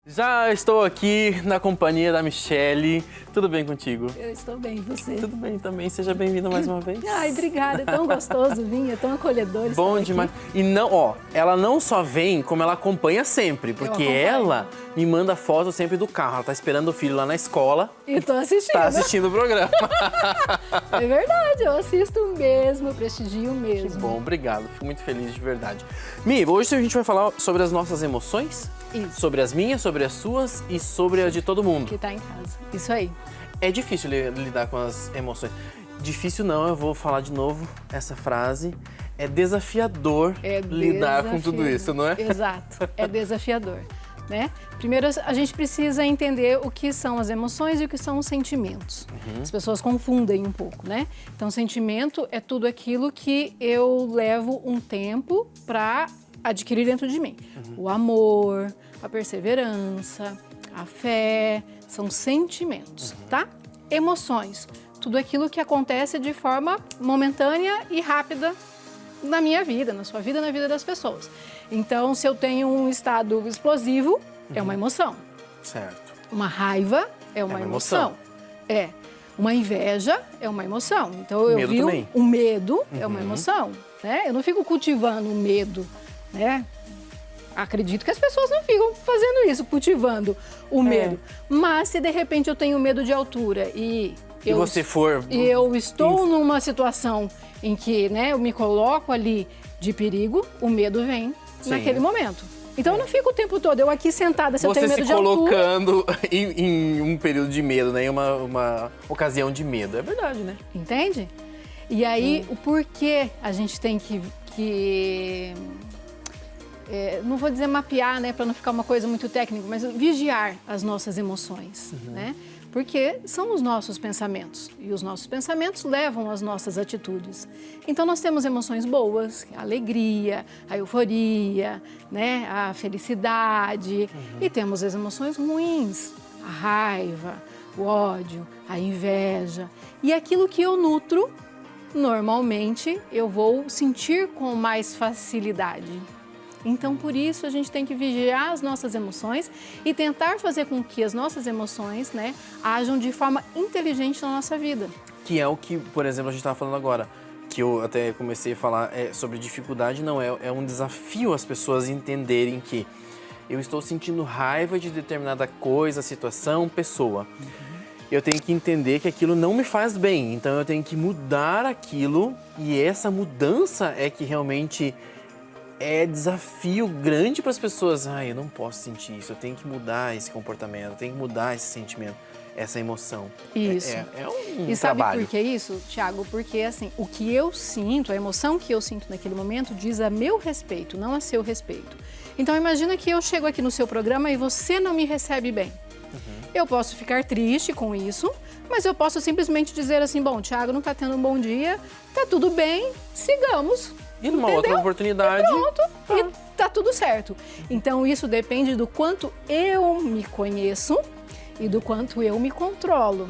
Já estou aqui na companhia da Michele. Tudo bem contigo? Eu estou bem, e você? Tudo bem também. Seja bem-vinda mais uma vez. Ai, obrigada. É tão gostoso vir, é tão acolhedor estar Bom aqui. demais. E não, ó, ela não só vem, como ela acompanha sempre. Porque acompanho. ela me manda foto sempre do carro. Ela tá esperando o filho lá na escola. E tô assistindo. Tá assistindo o programa. É verdade, eu assisto mesmo, prestigio Que mesmo. bom, obrigado. Fico muito feliz de verdade. Mi, hoje a gente vai falar sobre as nossas emoções. Isso. Sobre as minhas, sobre as suas e sobre as de todo mundo. Que tá em casa. Isso aí. É difícil lidar com as emoções. Difícil não, eu vou falar de novo essa frase. É desafiador lidar com tudo isso, não é? Exato, é desafiador, né? Primeiro, a gente precisa entender o que são as emoções e o que são os sentimentos. As pessoas confundem um pouco, né? Então, sentimento é tudo aquilo que eu levo um tempo para adquirir dentro de mim. O amor, a perseverança, a fé, são sentimentos, tá? Emoções, tudo aquilo que acontece de forma momentânea e rápida na minha vida, na sua vida, na vida das pessoas. Então, se eu tenho um estado explosivo, é uma emoção. Certo. Uma raiva é uma emoção. É. Uma inveja é uma emoção. Então, eu Medo vi também. o medo é uma emoção, né? Eu não fico cultivando o medo, né? Acredito que as pessoas não ficam fazendo isso, cultivando o medo. Mas se de repente eu tenho medo de altura e eu estou numa situação em que, né, eu me coloco ali de perigo, o medo vem naquele momento. Então eu não fico o tempo todo, eu aqui sentada, se eu tenho medo de altura... Você se colocando em um período de medo, né? Em uma ocasião de medo. É verdade, né? Entende? E aí, o porquê a gente tem que não vou dizer mapear, né, para não ficar uma coisa muito técnica, mas vigiar as nossas emoções, né? Porque são os nossos pensamentos e os nossos pensamentos levam às nossas atitudes. Então nós temos emoções boas, a alegria, a euforia, né, a felicidade, e temos as emoções ruins, a raiva, o ódio, a inveja. E aquilo que eu nutro, normalmente eu vou sentir com mais facilidade. Então, por isso, a gente tem que vigiar as nossas emoções e tentar fazer com que as nossas emoções, né, ajam de forma inteligente na nossa vida. Que é o que, por exemplo, a gente estava falando agora, que eu até comecei a falar sobre dificuldade, não, é um desafio as pessoas entenderem que eu estou sentindo raiva de determinada coisa, situação, pessoa. Eu tenho que entender que aquilo não me faz bem, então eu tenho que mudar aquilo e essa mudança é que realmente... é desafio grande para as pessoas. Eu não posso sentir isso, eu tenho que mudar esse comportamento, eu tenho que mudar esse sentimento, essa emoção. Isso. É um e sabe trabalho. por que isso, Thiago? Porque assim, o que eu sinto, a emoção que eu sinto naquele momento diz a meu respeito, não a seu respeito. Então imagina que eu chego aqui no seu programa e você não me recebe bem. Eu posso ficar triste com isso, mas eu posso simplesmente dizer assim, bom, Thiago não está tendo um bom dia, tá tudo bem, sigamos. E numa outra oportunidade... E pronto, e tá tudo certo. Então, isso depende do quanto eu me conheço e do quanto eu me controlo.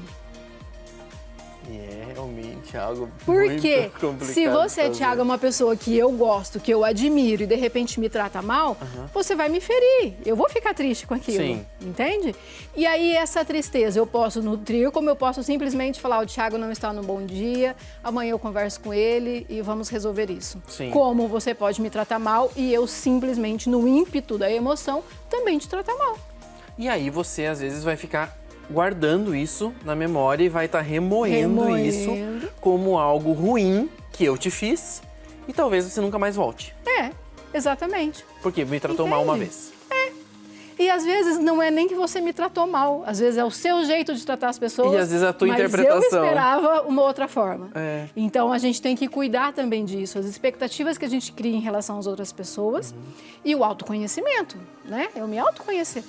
E é realmente algo Porque muito complicado. se você, Thiago, é uma pessoa que eu gosto, que eu admiro e de repente me trata mal, você vai me ferir. Eu vou ficar triste com aquilo. Sim. Entende? E aí essa tristeza eu posso nutrir, como eu posso simplesmente falar, o Thiago não está num bom dia, amanhã eu converso com ele e vamos resolver isso. Sim. Como você pode me tratar mal e eu simplesmente, no ímpeto da emoção, também te tratar mal. E aí você, às vezes, vai ficar guardando isso na memória e vai estar remoendo isso como algo ruim que eu te fiz e talvez você nunca mais volte. É, exatamente. Porque me tratou mal uma vez. E às vezes não é nem que você me tratou mal, às vezes é o seu jeito de tratar as pessoas. E às vezes a tua mas interpretação. eu esperava uma outra forma. É. Então a gente tem que cuidar também disso, as expectativas que a gente cria em relação às outras pessoas e o autoconhecimento, né? Eu me autoconhecer.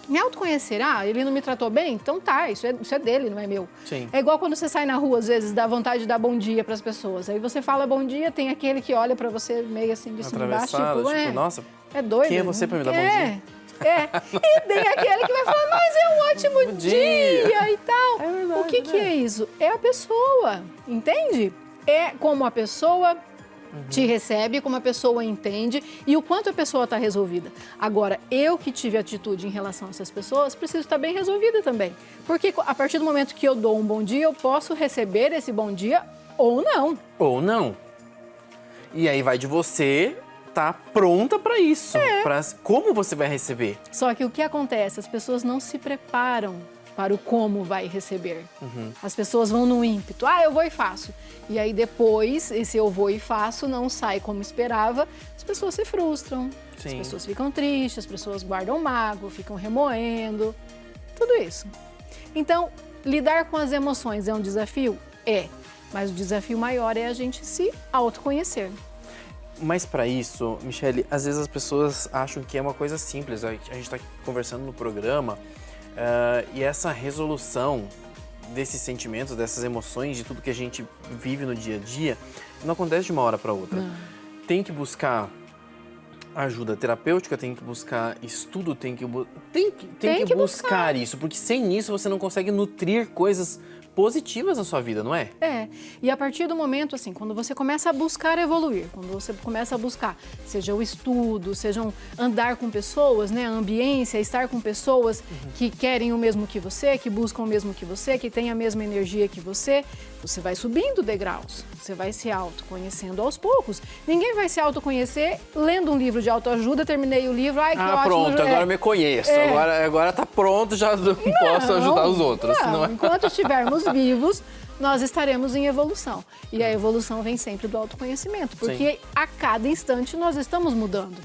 Me autoconhecer, ele não me tratou bem? Então tá, isso é dele, não é meu. Sim. É igual quando você sai na rua, às vezes, dá vontade de dar bom dia para as pessoas. Aí você fala bom dia, tem aquele que olha para você meio assim de cima e embaixo, tipo, nossa, é doido. quem é você para me dar bom dia? E tem aquele que vai falar, mas é um ótimo dia e tal. É verdade, o que é isso? É a pessoa, entende? É como a pessoa te recebe, como a pessoa entende e o quanto a pessoa está resolvida. Agora, eu que tive atitude em relação a essas pessoas, preciso estar bem resolvida também. Porque a partir do momento que eu dou um bom dia, eu posso receber esse bom dia ou não. Ou não. E aí vai de você estar pronta para isso. Pra como você vai receber. Só que o que acontece? As pessoas não se preparam para o como vai receber. As pessoas vão no ímpeto, eu vou e faço. E aí depois, esse eu vou e faço não sai como esperava, as pessoas se frustram, Sim. as pessoas ficam tristes, as pessoas guardam mágoa, ficam remoendo, tudo isso. Então, lidar com as emoções é um desafio? É, mas o desafio maior é a gente se autoconhecer. Mas para isso, Michele, às vezes as pessoas acham que é uma coisa simples. A gente está conversando no programa e essa resolução desses sentimentos, dessas emoções, de tudo que a gente vive no dia a dia, não acontece de uma hora para outra. Não. Tem que buscar ajuda terapêutica, tem que buscar estudo, tem que buscar isso, porque sem isso você não consegue nutrir coisas positivas na sua vida, não é? É, e a partir do momento, assim, quando você começa a buscar evoluir, quando você começa a buscar, seja o estudo, seja andar com pessoas, né, a ambiência, estar com pessoas que querem o mesmo que você, que buscam o mesmo que você, que têm a mesma energia que você vai subindo degraus, você vai se autoconhecendo aos poucos. Ninguém vai se autoconhecer lendo um livro de autoajuda, terminei o livro, que ótimo. Pronto, agora eu me conheço, agora tá pronto, já posso ajudar os outros. Não. Enquanto estivermos vivos, nós estaremos em evolução. E a evolução vem sempre do autoconhecimento, porque Sim. a cada instante nós estamos mudando.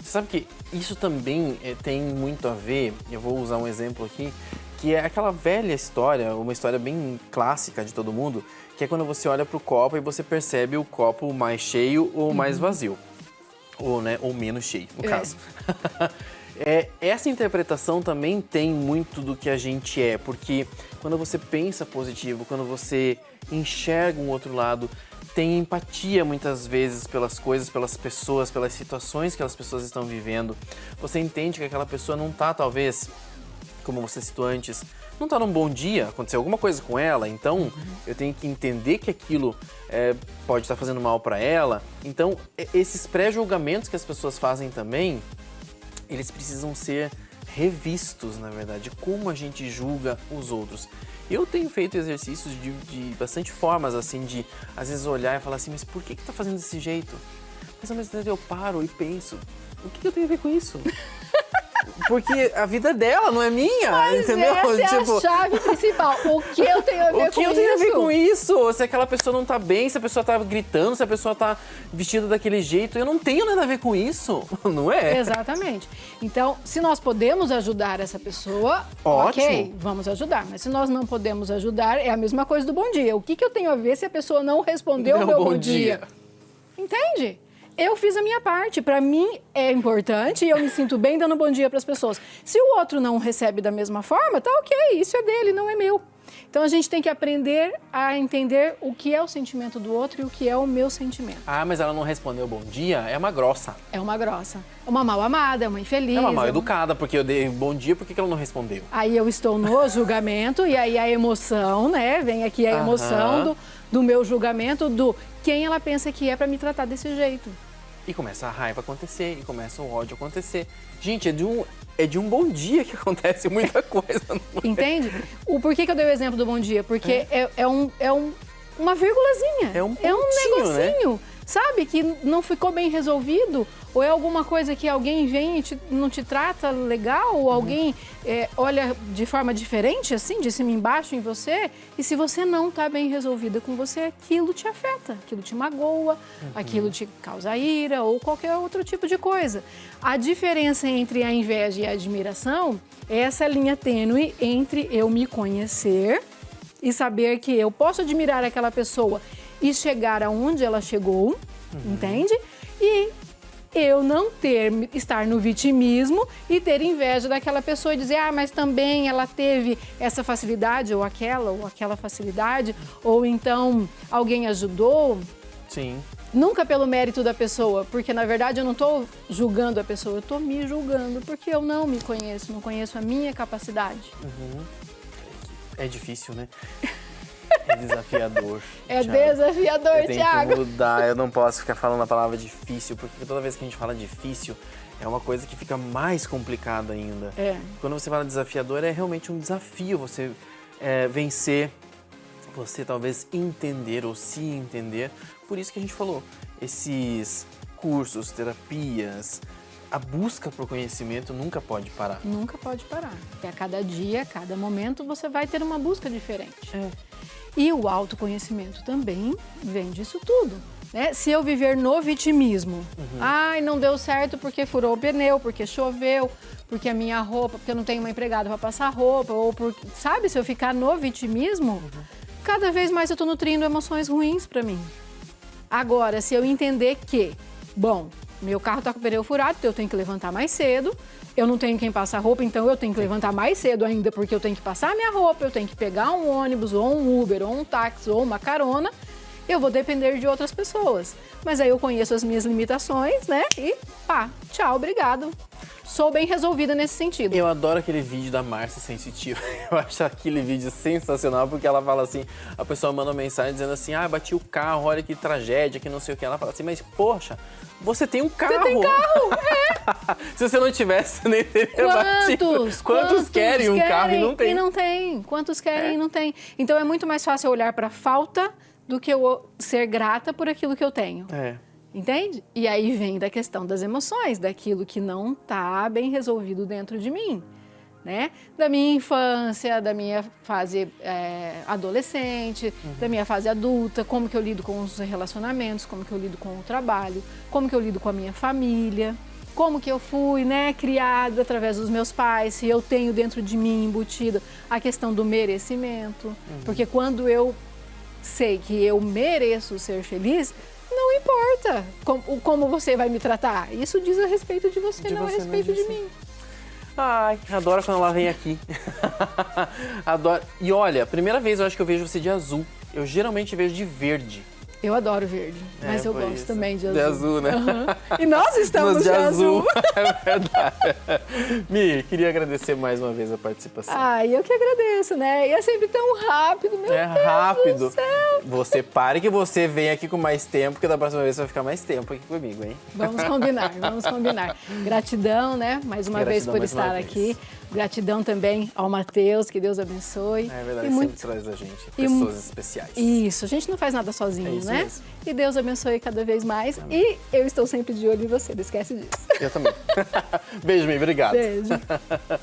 Você sabe que isso também tem muito a ver, eu vou usar um exemplo aqui, que é aquela velha história, uma história bem clássica de todo mundo, que é quando você olha para o copo e você percebe o copo mais cheio ou mais vazio. Ou menos cheio, no caso. Essa interpretação também tem muito do que a gente é, porque quando você pensa positivo, quando você enxerga um outro lado, tem empatia muitas vezes pelas coisas, pelas pessoas, pelas situações que as pessoas estão vivendo. Você entende que aquela pessoa não está, talvez, como você citou antes, não está num bom dia, aconteceu alguma coisa com ela, então eu tenho que entender que aquilo pode estar fazendo mal para ela. Então, esses pré-julgamentos que as pessoas fazem também, eles precisam ser revistos, na verdade, como a gente julga os outros. Eu tenho feito exercícios de bastante formas, assim, de às vezes olhar e falar assim, mas por que tá fazendo desse jeito? Mas ao mesmo tempo eu paro e penso, o que eu tenho a ver com isso? Porque a vida é dela, não é minha, Mas entendeu? essa é a chave principal. O que eu tenho a ver com isso? O que eu tenho a ver com isso? Se aquela pessoa não tá bem, se a pessoa tá gritando, se a pessoa tá vestida daquele jeito, eu não tenho nada a ver com isso, não é? Exatamente. Então, se nós podemos ajudar essa pessoa, ótimo. Ok, vamos ajudar. Mas se nós não podemos ajudar, é a mesma coisa do bom dia. O que eu tenho a ver se a pessoa não respondeu o meu bom dia? Entende? Eu fiz a minha parte, para mim é importante e eu me sinto bem dando bom dia para as pessoas. Se o outro não recebe da mesma forma, tá ok, isso é dele, não é meu. Então a gente tem que aprender a entender o que é o sentimento do outro e o que é o meu sentimento. Mas ela não respondeu bom dia, é uma grossa. É uma grossa, é uma mal amada, é uma infeliz. É uma mal educada, porque eu dei bom dia, por que ela não respondeu? Aí eu estou no julgamento e aí a emoção, né? Vem aqui a emoção do meu julgamento, do quem ela pensa que é para me tratar desse jeito. E começa a raiva acontecer, e começa o ódio acontecer. Gente, é de um bom dia que acontece muita coisa. Entende? O porquê que eu dei o exemplo do bom dia? Porque é uma vírgulazinha. É um pontinho, negocinho, né? Sabe? Que não ficou bem resolvido. Ou é alguma coisa que alguém vem e não te trata legal, ou alguém olha de forma diferente, assim, de cima e embaixo em você. E se você não está bem resolvida com você, aquilo te afeta, aquilo te magoa, aquilo te causa ira ou qualquer outro tipo de coisa. A diferença entre a inveja e a admiração é essa linha tênue entre eu me conhecer e saber que eu posso admirar aquela pessoa e chegar aonde ela chegou, entende? E eu não estar no vitimismo e ter inveja daquela pessoa e dizer, mas também ela teve essa facilidade ou aquela facilidade, ou então alguém ajudou. Sim. Nunca pelo mérito da pessoa, porque na verdade eu não estou julgando a pessoa, eu estou me julgando porque eu não me conheço, não conheço a minha capacidade. É difícil, né? desafiador. É Thiago. desafiador, Eu tenho Thiago. que mudar, eu não posso ficar falando a palavra difícil, porque toda vez que a gente fala difícil, é uma coisa que fica mais complicada ainda. É. Quando você fala desafiador, é realmente um desafio você vencer, você talvez entender ou se entender. Por isso que a gente falou, esses cursos, terapias, a busca por conhecimento nunca pode parar. Nunca pode parar. Porque a cada dia, a cada momento, você vai ter uma busca diferente. E o autoconhecimento também vem disso tudo. Né? Se eu viver no vitimismo, ai, não deu certo porque furou o pneu, porque choveu, porque a minha roupa, porque eu não tenho uma empregada para passar roupa, ou porque, sabe, se eu ficar no vitimismo, cada vez mais eu estou nutrindo emoções ruins para mim. Agora, se eu entender que, bom, meu carro está com o pneu furado, então eu tenho que levantar mais cedo, eu não tenho quem passar roupa, então eu tenho que levantar mais cedo ainda, porque eu tenho que passar minha roupa, eu tenho que pegar um ônibus, ou um Uber, ou um táxi, ou uma carona, eu vou depender de outras pessoas. Mas aí eu conheço as minhas limitações, né? E pá, tchau, obrigado. Sou bem resolvida nesse sentido. Eu adoro aquele vídeo da Márcia Sensitiva. Eu acho aquele vídeo sensacional, porque ela fala assim, a pessoa manda uma mensagem dizendo assim, bati o carro, olha que tragédia, que não sei o que. Ela fala assim, mas poxa, você tem um carro. Você tem carro, Se você não tivesse, nem teria batido. Quantos querem um carro e não tem? E não tem. Quantos querem e não tem. Então é muito mais fácil eu olhar para a falta do que eu ser grata por aquilo que eu tenho. Entende? E aí vem da questão das emoções, daquilo que não está bem resolvido dentro de mim, né? Da minha infância, da minha fase adolescente, da minha fase adulta, como que eu lido com os relacionamentos, como que eu lido com o trabalho, como que eu lido com a minha família, como que eu fui, né, criada através dos meus pais, se eu tenho dentro de mim embutido a questão do merecimento, porque quando eu sei que eu mereço ser feliz, não importa como você vai me tratar. Isso diz a respeito de você, não a respeito de mim. Ai, adoro quando ela vem aqui. Adoro. E olha, primeira vez eu acho que eu vejo você de azul. Eu geralmente vejo de verde. Eu adoro verde, mas eu gosto também de azul. De azul, né? E nós estamos de azul. É verdade. Mi, queria agradecer mais uma vez a participação. Eu que agradeço, né? E é sempre tão rápido, meu Deus rápido. do céu. Você pare que você vem aqui com mais tempo, porque da próxima vez você vai ficar mais tempo aqui comigo, hein? Vamos combinar, vamos combinar. Gratidão, né? Mais uma vez por estar aqui. Gratidão também ao Matheus, que Deus abençoe. É verdade, sempre traz a gente pessoas especiais. Isso, a gente não faz nada sozinho, né? Mesmo. E Deus abençoe cada vez mais. Amém. E eu estou sempre de olho em você, não esquece disso. Eu também. Beijo, Mi, obrigado. Beijo.